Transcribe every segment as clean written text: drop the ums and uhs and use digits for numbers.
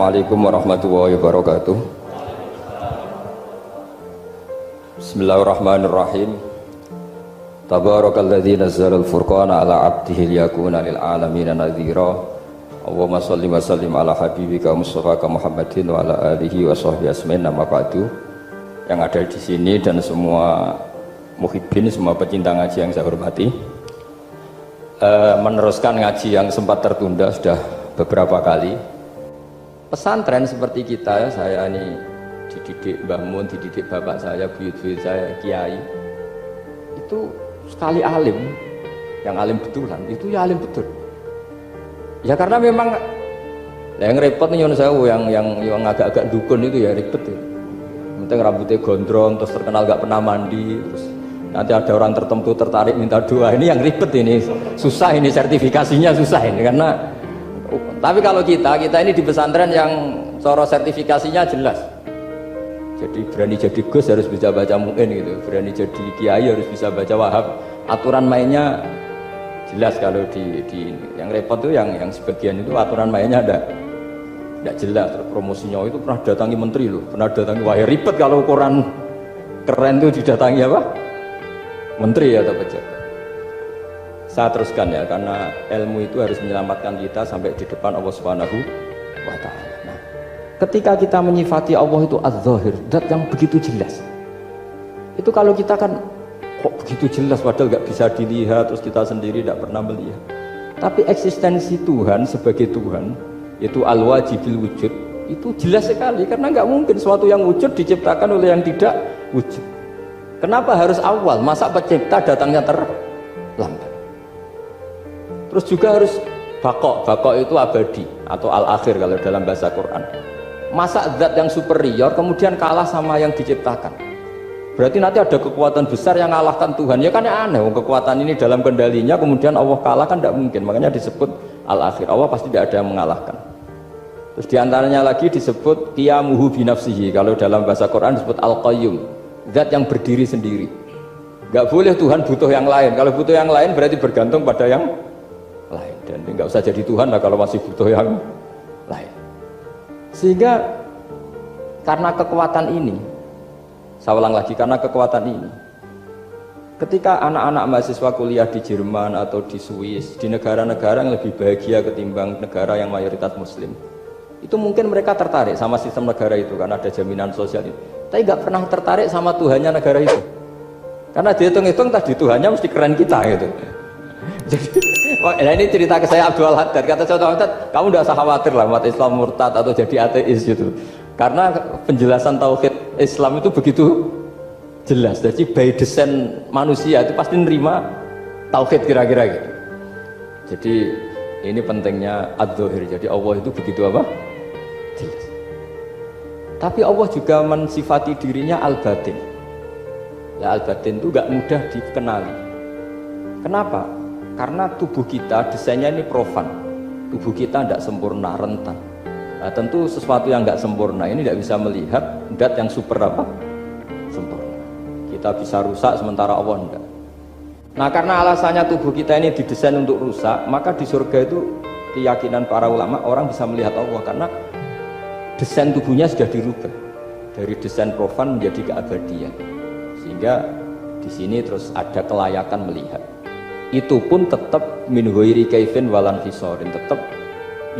Assalamualaikum warahmatullahi wabarakatuh. Bismillahirrahmanirrahim. Tabarakalladzi nazzala al-furqana ala 'abdihi liyakuna lil 'alamin nadhira. Allahumma shalli wa sallim ala habibika Mustafa Muhammadin wa ala alihi wa sahbihi asmain nama ba'du. Yang ada di sini dan semua muhibbin, semua pecinta ngaji yang saya hormati. Meneruskan ngaji yang sempat tertunda sudah beberapa kali. Pesantren seperti kita, saya ini dididik Mbah Mun, dididik bapak saya, buyut-buyut saya, kiai, itu sekali alim, yang alim betulan, itu ya alim betul. Ya karena memang yang repot nih nyuwun sewu, yang agak-agak dukun itu ya ribet ya. Penting rambutnya gondrong, terus terkenal gak pernah mandi, terus nanti ada orang tertentu tertarik minta doa, ini yang ribet ini, susah ini sertifikasinya susah ini karena. Tapi kalau kita ini di pesantren yang cara sertifikasinya jelas. Jadi berani jadi Gus harus bisa baca Mu'in gitu, berani jadi Kiai harus bisa baca Wahab. Aturan mainnya jelas. Kalau di yang repot tuh yang sebagian itu aturan mainnya tidak jelas. Promosinya itu pernah datangi menteri loh, pernah datangi, wah ribet kalau ukuran keren tuh didatangi apa? Menteri atau pejabat. Saya teruskan ya, karena ilmu itu harus menyelamatkan kita sampai di depan Allah Subhanahu wa Ta'ala. Nah, ketika kita menyifati Allah itu az-zahir, zat yang begitu jelas, itu kalau kita kan kok begitu jelas padahal gak bisa dilihat, terus kita sendiri tidak pernah melihat. Tapi eksistensi Tuhan sebagai Tuhan, yaitu al-wajibil wujud, itu jelas sekali, karena gak mungkin suatu yang wujud diciptakan oleh yang tidak wujud. Kenapa harus awal? Masa pencipta datangnya terlambat? Terus juga harus bakok itu abadi atau al-akhir kalau dalam bahasa Quran. Masa zat yang superior kemudian kalah sama yang diciptakan? Berarti nanti ada kekuatan besar yang mengalahkan Tuhan. Ya kan aneh, kekuatan ini dalam kendalinya kemudian Allah kalah, kan tidak mungkin. Makanya disebut al-akhir, Allah pasti tidak ada yang mengalahkan. Terus diantaranya lagi disebut qiyamuhu binafsihi, kalau dalam bahasa Quran disebut al-qayyum, zat yang berdiri sendiri. Gak boleh Tuhan butuh yang lain. Kalau butuh yang lain berarti bergantung pada yang lain, dan nggak usah jadi Tuhan lah kalau masih butuh yang lain. Sehingga karena kekuatan ini, saya ulang lagi, karena kekuatan ini, ketika anak-anak mahasiswa kuliah di Jerman atau di Swiss, di negara-negara yang lebih bahagia ketimbang negara yang mayoritas Muslim, itu mungkin mereka tertarik sama sistem negara itu karena ada jaminan sosial itu, tapi nggak pernah tertarik sama Tuhannya negara itu, karena dihitung-hitung tadi Tuhannya mesti keren kita gitu. Jadi, nah ini cerita ke saya Abdul Haddad, kata saya Abdul Haddad, kamu tidak usah khawatir lah umat Islam murtad atau jadi ateis gitu, karena penjelasan tauhid Islam itu begitu jelas. Jadi by design manusia itu pasti nerima tauhid kira-kira gitu. Jadi ini pentingnya ad-dhahir. Jadi Allah itu begitu apa? Jelas. Tapi Allah juga mensifati dirinya al-batin. Ya, al-batin itu gak mudah dikenali. Kenapa? Karena tubuh kita desainnya ini profan, tubuh kita tidak sempurna, rentan. Nah, tentu sesuatu yang nggak sempurna ini tidak bisa melihat dat yang super apa? Sempurna. Kita bisa rusak sementara Allah enggak. Nah, karena alasannya tubuh kita ini didesain untuk rusak, maka di surga itu keyakinan para ulama orang bisa melihat Allah karena desain tubuhnya sudah dirubah dari desain profan menjadi keabadian. Sehingga di sini terus ada kelayakan melihat. Itu pun tetap min ghairi kaifin walan fisorin, tetap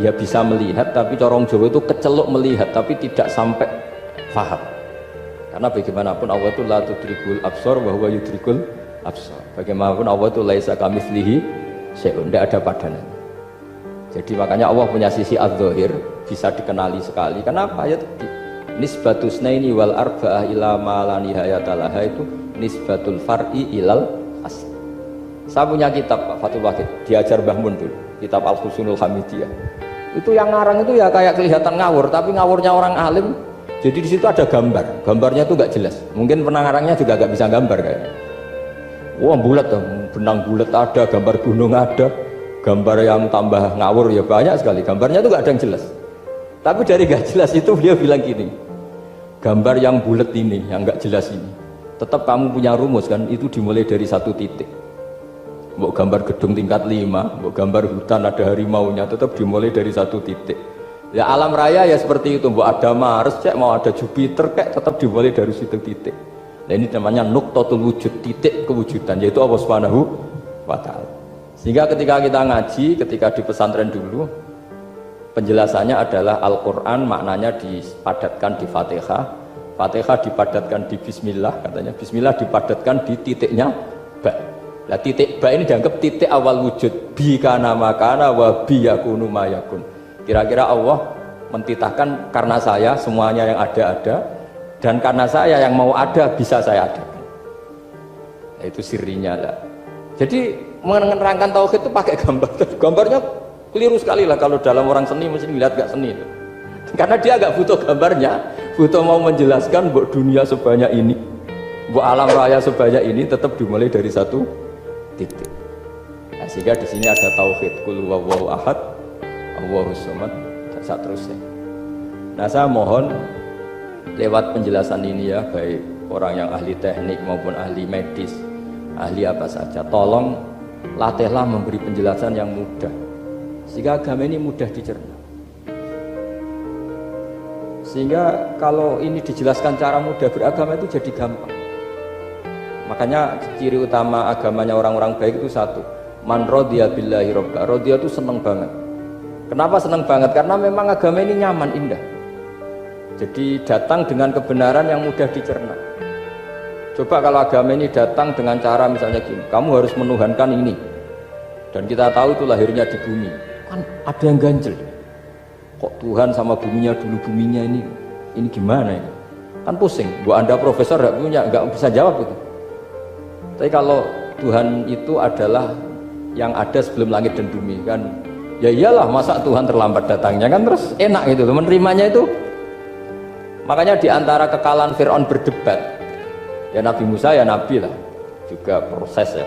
ya bisa melihat, tapi corong Jawa itu keceluk melihat tapi tidak sampai faham. Karena bagaimanapun Allah itu la tudrikul absar wa huwa yudrikul absar. Bagaimanapun Allah itu laisa kamitslihi syai'un, tidak ada padanan. Jadi makanya Allah punya sisi adz-dzahir bisa dikenali sekali. Kenapa? Ya tadi nisbatus naini wal arba'ah ila ma la nihayata laha, itu nisbatul far'i ilal asl. Saya punya kitab Pak Fathul Wahid, diajar Mbah Mun dulu, kitab Al-Husnul Hamidiyah. Itu yang ngarang itu ya kayak kelihatan ngawur, tapi ngawurnya orang alim. Jadi di situ ada gambar, gambarnya itu nggak jelas. Mungkin pengarangnya juga nggak bisa gambar kayaknya. Wah bulat, benang bulat ada, gambar gunung ada, gambar yang tambah ngawur ya banyak sekali. Gambarnya itu nggak ada yang jelas. Tapi dari nggak jelas itu dia bilang gini, gambar yang bulat ini, yang nggak jelas ini, tetap kamu punya rumus kan? Itu dimulai dari satu titik. Mau gambar gedung tingkat 5, mau gambar hutan ada harimaunya, tetap dimulai dari satu titik. Ya alam raya ya seperti itu, mau ada Mars cek, mau ada Jupiter kayak tetap dimulai dari situ titik. Nah ini namanya nuqtatul wujud, titik kewujudan, yaitu Allah Subhanahu wa ta'ala. Sehingga ketika kita ngaji, ketika di pesantren dulu, penjelasannya adalah Al-Quran maknanya dipadatkan di Fatihah, Fatihah dipadatkan di Bismillah, katanya Bismillah dipadatkan di titiknya ba. Nah titik ba ini dianggap titik awal wujud, bi kana makana wa bi yakunu ma yakun. Kira-kira Allah mentitahkan karena saya semuanya yang ada, dan karena saya yang mau ada bisa saya adakan. Nah, itu sirinya lah. Jadi menerangkan tauhid itu pakai gambar. Gambarnya keliru sekali lah kalau dalam orang seni mesti lihat gak seni itu. Karena dia agak butuh gambarnya, butuh mau menjelaskan bahwa dunia sebanyak ini, bahwa alam raya sebanyak ini tetap dimulai dari satu titik. Nah, sehingga di sini ada tauhid qul huwallahu ahad, Allahus samad, dan seterusnya. Nah, saya mohon lewat penjelasan ini ya, baik orang yang ahli teknik maupun ahli medis, ahli apa saja, tolong latihlah memberi penjelasan yang mudah sehingga agama ini mudah dicerna. Sehingga kalau ini dijelaskan cara mudah beragama itu jadi gampang. Makanya ciri utama agamanya orang-orang baik itu satu, man radiya billahi robba. Radiya itu seneng banget. Kenapa seneng banget? Karena memang agama ini nyaman, indah. Jadi datang dengan kebenaran yang mudah dicerna. Coba kalau agama ini datang dengan cara misalnya gini, kamu harus menuhankan ini, dan kita tahu itu lahirnya di bumi, kan ada yang ganjel. Kok Tuhan sama buminya dulu, buminya ini gimana ini? Kan pusing. Buat Anda profesor nggak bisa jawab itu. Tapi kalau Tuhan itu adalah yang ada sebelum langit dan bumi, kan ya iyalah, masa Tuhan terlambat datangnya, kan terus enak gitu menerimanya itu. Makanya diantara kekalahan Fir'aun berdebat, ya Nabi Musa ya Nabi lah, juga proses ya.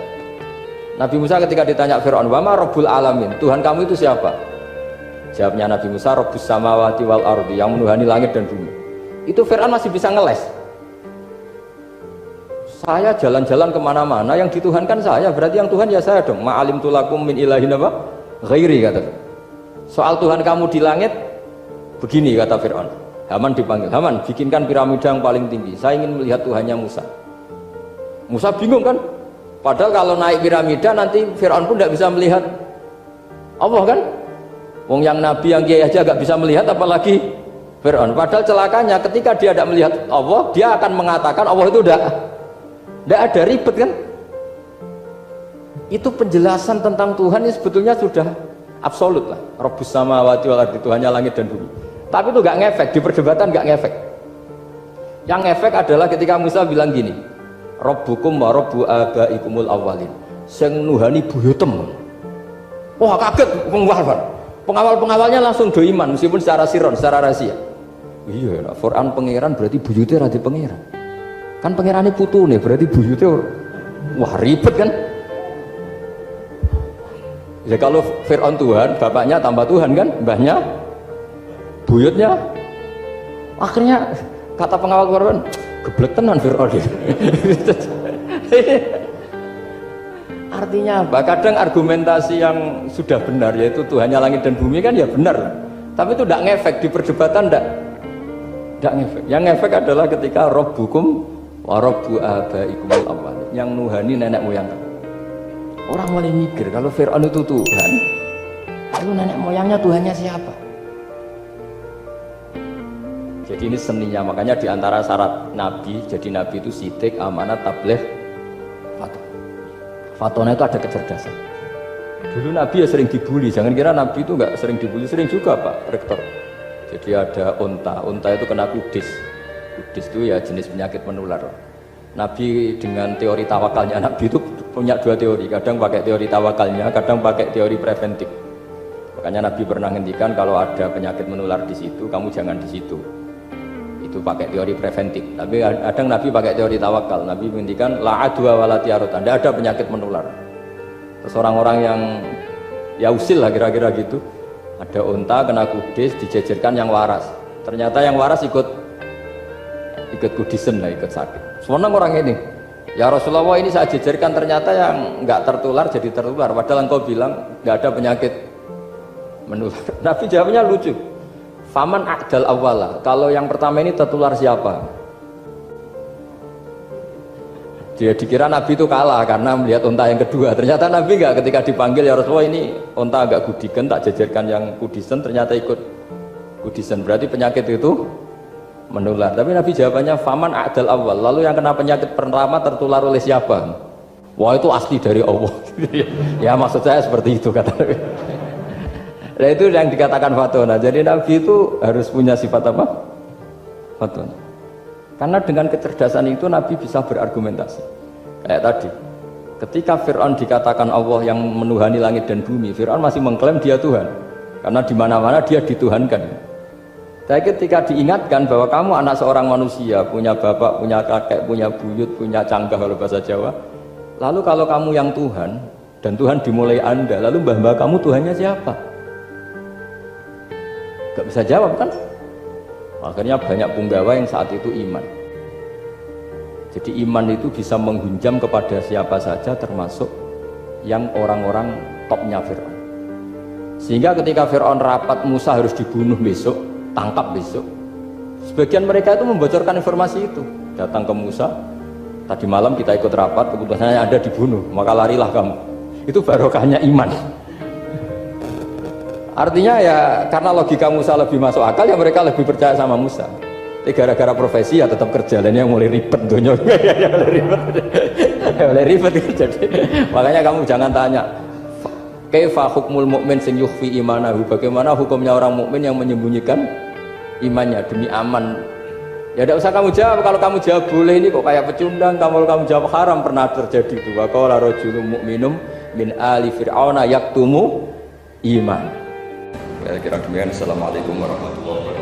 Nabi Musa ketika ditanya Fir'aun, wa ma rabbul alamin, Tuhan kamu itu siapa? Jawabnya Nabi Musa, rabbus samawati wal ardi, yang menuhani langit dan bumi. Itu Fir'aun masih bisa ngeles. Saya jalan-jalan kemana-mana, yang dituhankan saya, berarti yang Tuhan ya saya dong. Ma'alim tulakum min ilahin apa? Ghairi, kata. Soal Tuhan kamu di langit, begini kata Fir'aun. Haman dipanggil, Haman bikinkan piramida yang paling tinggi, saya ingin melihat Tuhannya Musa. Musa bingung kan, padahal kalau naik piramida nanti Fir'aun pun tidak bisa melihat Allah kan. Wong yang nabi yang kiai aja gak bisa melihat, apalagi Fir'aun. Padahal celakanya ketika dia tidak melihat Allah, dia akan mengatakan Allah itu tidak ada, ribet kan. Itu penjelasan tentang Tuhan ini sebetulnya sudah absolut lah. Rabbus samawati wal ardi, Tuhannya langit dan bumi. Tapi itu gak ngefek, di perdebatan gak ngefek. Yang ngefek adalah ketika Musa bilang gini, Rabbukum wa rabbu abaikumul awwalin, sing nuhani buyutem. Wah kaget pengawal-pengawalnya langsung do iman meskipun secara siron, secara rahasia. Iya, nah, Quran pangeran berarti buyutnya radi pangeran. Kan pangerane putune berarti buyutnya wah ribet kan. Ya kalau Fir'aun Tuhan, bapaknya tambah Tuhan kan, mbahnya, buyutnya. Akhirnya kata pengawal Quran, geblek tenan Fir'aun. Artinya apa? Kadang argumentasi yang sudah benar, yaitu Tuhannya langit dan bumi kan ya benar, tapi itu tidak ngefek di perdebatan, tidak ngefek. Yang ngefek adalah ketika Rabbukum wa rabbu abaikumul awwal, yang nuhani nenek moyang. Orang mulai mikir kalau Fir'aun itu Tuhan, lalu nenek moyangnya Tuhannya siapa? Jadi ini seninya, makanya diantara syarat Nabi, jadi Nabi itu sidik, amanat, tabligh, fatona itu ada kecerdasan. Dulu Nabi ya sering dibully, jangan kira Nabi itu nggak sering dibully, sering juga Pak Rektor. Jadi ada unta itu kena kudis. Kudis itu ya jenis penyakit menular. Nabi dengan teori tawakalnya, Nabi itu punya dua teori, kadang pakai teori tawakalnya, kadang pakai teori preventif. Makanya Nabi pernah ngendikan kalau ada penyakit menular di situ, kamu jangan di situ. Itu pakai teori preventif. Tapi kadang Nabi pakai teori tawakal. Nabi menghentikan la adwa wala tiarut. Anda ada penyakit menular. Terus orang-orang yang ya usil lah kira-kira gitu. Ada unta kena kudis, dijejerkan yang waras. Ternyata yang waras ikut kudisen lah, ikut sakit. Senang orang ini. Ya Rasulullah, ini saya jejerkan, ternyata yang nggak tertular jadi tertular. Padahal engkau bilang nggak ada penyakit menular. Nabi jawabnya lucu. Faman a'dal awwala. Kalau yang pertama ini tertular siapa? Dia dikira Nabi itu kalah karena melihat unta yang kedua. Ternyata Nabi enggak, ketika dipanggil ya Rasulullah ini unta agak kudigen, tak jajarkan yang kudisen, ternyata ikut kudisen. Berarti penyakit itu menular. Tapi Nabi jawabannya faman a'dal awal. Lalu yang kena penyakit pertama tertular oleh siapa? Wah itu asli dari Allah. Ya maksud saya seperti itu kata Nabi. Nah itu yang dikatakan fatona. Jadi Nabi itu harus punya sifat apa? Fatona. Karena dengan kecerdasan itu Nabi bisa berargumentasi. Kayak tadi, ketika Fir'aun dikatakan Allah yang menuhani langit dan bumi, Fir'aun masih mengklaim dia Tuhan. Karena di mana-mana dia dituhankan. Tapi ketika diingatkan bahwa kamu anak seorang manusia, punya bapak, punya kakek, punya buyut, punya canggah kalau bahasa Jawa. Lalu kalau kamu yang Tuhan, dan Tuhan dimulai Anda, lalu mbah-mbah kamu Tuhannya siapa? Gak bisa jawab kan? Akhirnya banyak punggawa yang saat itu iman. Jadi iman itu bisa menghunjam kepada siapa saja, termasuk yang orang-orang topnya Fir'aun. Sehingga ketika Fir'aun rapat Musa harus dibunuh besok, tangkap besok, sebagian mereka itu membocorkan informasi itu. Datang ke Musa, tadi malam kita ikut rapat, keputusannya ada dibunuh, maka larilah kamu. Itu barokahnya iman. Artinya ya karena logika Musa lebih masuk akal, ya mereka lebih percaya sama Musa. Tapi gara-gara profesi ya tetap kerja, dan yang mulai ribet dunia. mulai ribet. Jadi makanya kamu jangan tanya kaifa hukmul mukmin sing yukhfi imanahu, bagaimana hukumnya orang mukmin yang menyembunyikan imannya demi aman. Ya tidak usah kamu jawab. Kalau kamu jawab boleh, ini kok kayak pecundang. Kalau kamu jawab haram, pernah terjadi itu. Wa qala rajulun mu'minum min ali fir'auna yaktumu iman. Kira-kira demikian. Assalamualaikum warahmatullahi wabarakatuh.